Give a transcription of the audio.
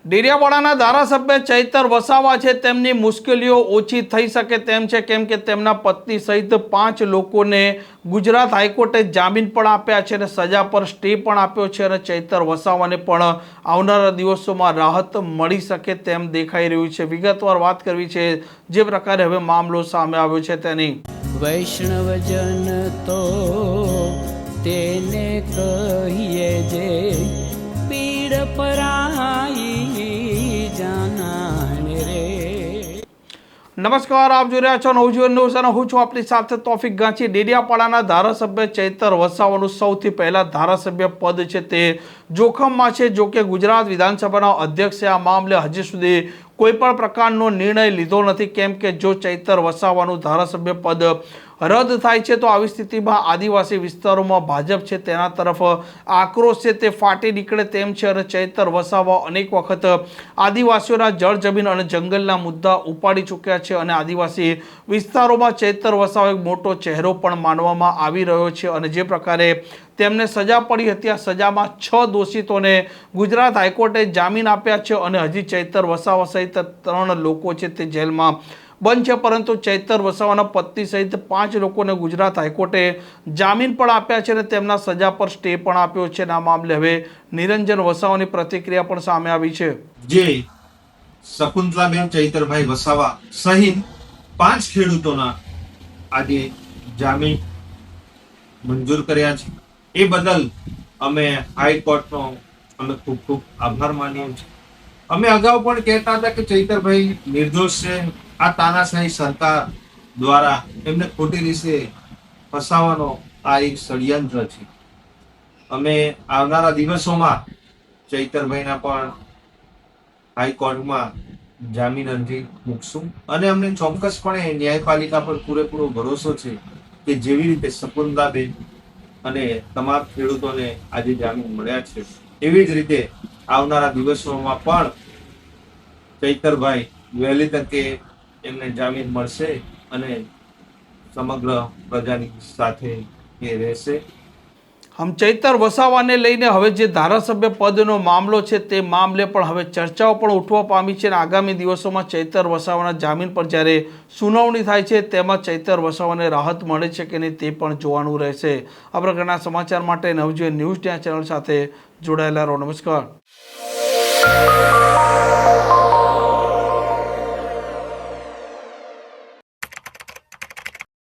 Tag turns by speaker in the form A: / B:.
A: ડેડિયાપાડાના ધારાસભ્ય ચૈતર વસાવા છે તેમની મુશ્કેલીઓ ઓછી થઈ શકે તેમ છે, કેમ કે તેમના પત્ની સહિત 5 લોકોને ગુજરાત હાઈકોર્ટે જામીન પણ આપ્યા છે અને સજા પર સ્ટે પણ આપ્યો છે અને ચૈતર વસાવાને પણ આવનારા દિવસોમાં રાહત મળી શકે તેમ દેખાઈ રહ્યું છે। વિગતવાર વાત કરવી છે જે પ્રકારે હવે મામલો સામે આવ્યો છે તેની।
B: વૈષ્ણવજન તો તેને કહીએ જે પીડ પરાઈ જાનાને રે।
A: નમસ્કાર, આપ જોઈ રહ્યા છો નવજીવન ન્યૂઝ અને હું છું આપની સાથે તોફિક ગાંચી। ડેડિયાપાડાના ધારાસભ્ય ચૈતર વસાવાનું સૌથી પહેલા ધારાસભ્ય પદ છે તે જોખમમાં છે। જો કે ગુજરાત વિધાનસભાના અધ્યક્ષે આ મામલે હજી સુધી કોઈ પણ પ્રકારનો નિર્ણય લીધો નથી, કેમ કે જો ચૈતર વસાવાનું ધારાસભ્ય પદ રદ થાય છે તો આવી સ્થિતિમાં આદિવાસી વિસ્તારોમાં ભાજપ છે તેના તરફ આક્રોશ છે તે ફાટી નીકળે તેમ છે અને ચૈતર વસાવા અનેક વખત આદિવાસીઓના જળ જમીન અને જંગલના મુદ્દા ઉપાડી ચૂક્યા છે અને આદિવાસી વિસ્તારોમાં ચૈતર વસાવા એક મોટો ચહેરો પણ માનવામાં આવી રહ્યો છે અને જે પ્રકારે તેમને સજા પડી હતી આ સજામાં 6 દોષિતોને ગુજરાત હાઈકોર્ટે જામીન આપ્યા છે અને હજી ચૈતર વસાવા સહિત 3 લોકો છે તે જેલમાં બંધ છે, પરંતુ ચૈતર વસાવાના પત્ની સહિત 5 લોકોને ગુજરાત હાઈકોર્ટે જામીન પણ આપ્યા છે અને તેમના સજા પર સ્ટે પણ આપ્યો છે અને આ મામલે હવે નિરંજન વસાવાની પ્રતિક્રિયા પણ સામે આવી છે।
C: જે શકુંતલાબેન ચૈતરભાઈ વસાવા સહિત 5 ખેડૂતોના આજે જામીન મંજૂર કર્યા છે, એ બદલ અમે હાઈકોર્ટનો અમે ખૂબ ખૂબ આભાર માનીએ છીએ। અમે અગાઉ પણ કહેતા હતા કે ચૈતરભાઈ નિર્દોષ છે, આ તાનાશાહી સરકાર દ્વારા એમને ખોટી રીતે ફસાવાનો આ એક ષડયંત્ર છે। અમે આવનારા દિવસોમાં ચૈતરભાઈના પણ હાઈકોર્ટમાં જામીન અરજી મૂકશું અને અમને ચોક્કસપણે ન્યાયપાલિકા પર પૂરેપૂરો ભરોસો છે કે જેવી રીતે શકુંતલાબેન અને તમામ ખેડૂતોને આજે જામીન મળ્યા છે એવી જ રીતે આવનારા દિવસોમાં પણ ચૈતરભાઈ વહેલી તકે એમને જામીન મળશે અને સમગ્ર પ્રજાની સાથે એ રહેશે।
A: આમ ચૈતર વસાવાને લઈને હવે જે ધારાસભ્ય પદનો મામલો છે તે મામલે પણ હવે ચર્ચાઓ પણ ઉઠવા પામી છે અને આગામી દિવસોમાં ચૈતર વસાવાના જામીન પર જ્યારે સુનાવણી થાય છે તેમાં ચૈતર વસાવાને રાહત મળે છે કે નહીં તે પણ જોવાનું રહેશે। આ પ્રકારના સમાચાર માટે નવજીવન ન્યૂઝ ચેનલ સાથે જોડાયેલા રહો। નમસ્કાર।